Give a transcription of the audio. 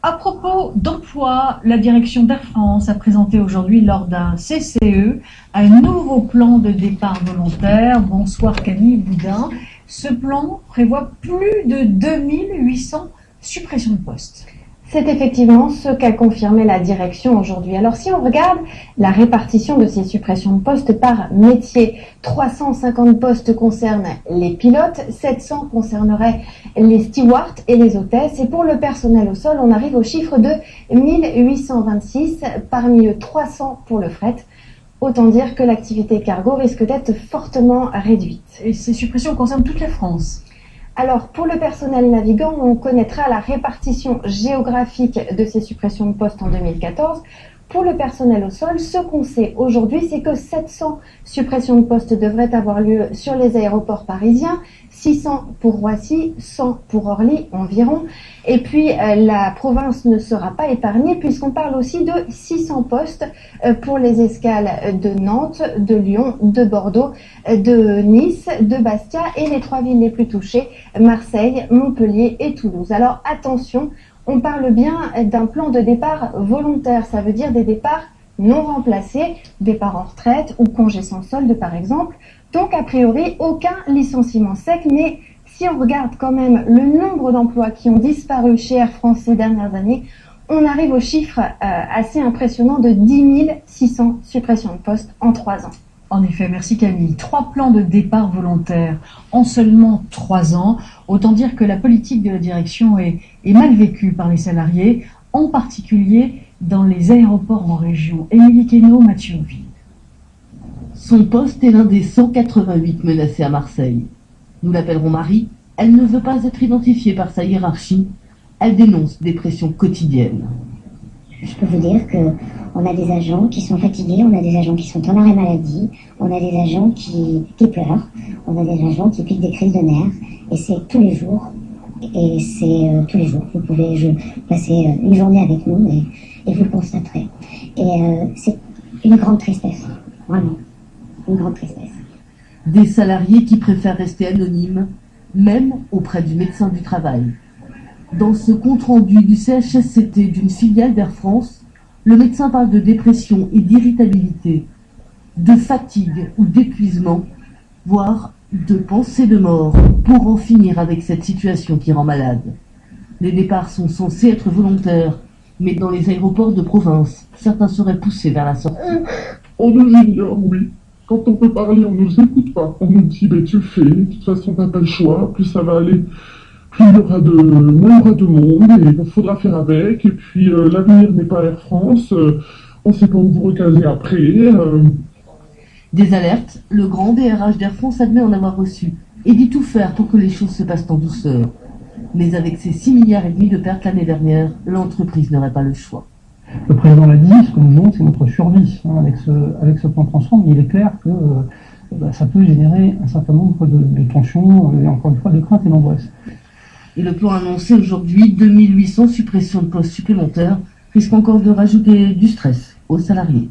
À propos d'emploi, la direction d'Air France a présenté aujourd'hui lors d'un CCE un nouveau plan de départ volontaire. Bonsoir Camille Boudin. Ce plan prévoit plus de 2800 suppressions de postes. C'est effectivement ce qu'a confirmé la direction aujourd'hui. Alors si on regarde la répartition de ces suppressions de postes par métier, 350 postes concernent les pilotes, 700 concerneraient les stewards et les hôtesses. Et pour le personnel au sol, on arrive au chiffre de 1826, parmi eux 300 pour le fret. Autant dire que l'activité cargo risque d'être fortement réduite. Et ces suppressions concernent toute la France. Alors, pour le personnel navigant, on connaîtra la répartition géographique de ces suppressions de postes en 2014. Pour le personnel au sol, ce qu'on sait aujourd'hui, c'est que 700 suppressions de postes devraient avoir lieu sur les aéroports parisiens, 600 pour Roissy, 100 pour Orly environ. Et puis, la province ne sera pas épargnée puisqu'on parle aussi de 600 postes pour les escales de Nantes, de Lyon, de Bordeaux, de Nice, de Bastia et les trois villes les plus touchées, Marseille, Montpellier et Toulouse. Alors attention, on parle bien d'un plan de départ volontaire, ça veut dire des départs non remplacés, départ en retraite ou congé sans solde par exemple. Donc a priori aucun licenciement sec, mais si on regarde quand même le nombre d'emplois qui ont disparu chez Air France ces dernières années, on arrive au chiffre assez impressionnant de 10 600 suppressions de postes en 3 ans. En effet, merci Camille. 3 plans de départ volontaires en seulement 3 ans. Autant dire que la politique de la direction est mal vécue par les salariés, en particulier dans les aéroports en région. Émilie Queneau, Mathieu Ville. Son poste est l'un des 188 menacés à Marseille. Nous l'appellerons Marie. Elle ne veut pas être identifiée par sa hiérarchie. Elle dénonce des pressions quotidiennes. Je peux vous dire qu'on a des agents qui sont fatigués, on a des agents qui sont en arrêt maladie, on a des agents qui pleurent, on a des agents qui piquent des crises de nerfs, et c'est tous les jours. Et c'est tous les jours. Vous pouvez passer une journée avec nous et vous le constaterez. Et c'est une grande tristesse, vraiment, une grande tristesse. Des salariés qui préfèrent rester anonymes, même auprès du médecin du travail. Dans ce compte-rendu du CHSCT d'une filiale d'Air France, le médecin parle de dépression et d'irritabilité, de fatigue ou d'épuisement, voire de pensée de mort, pour en finir avec cette situation qui rend malade. Les départs sont censés être volontaires, mais dans les aéroports de province, certains seraient poussés vers la sortie. On nous ignore, oui. Quand on peut parler, on nous écoute pas. On nous dit, tu le fais, de toute façon t'as pas le choix, plus ça va aller. Plus il y aura moins il y aura de monde, et il faudra faire avec, et puis l'avenir n'est pas Air France, on sait pas où vous recaser après. Des alertes, le grand DRH d'Air France admet en avoir reçu, et dit tout faire pour que les choses se passent en douceur. Mais avec ses 6,5 milliards de pertes l'année dernière, l'entreprise n'aurait pas le choix. Le président l'a dit, ce que nous voulons, c'est notre survie avec ce plan de transforme. Il est clair que ça peut générer un certain nombre de tensions, et encore une fois, de craintes et d'angoisse. Et le plan annoncé aujourd'hui, 2800 suppressions de postes supplémentaires, risque encore de rajouter du stress aux salariés.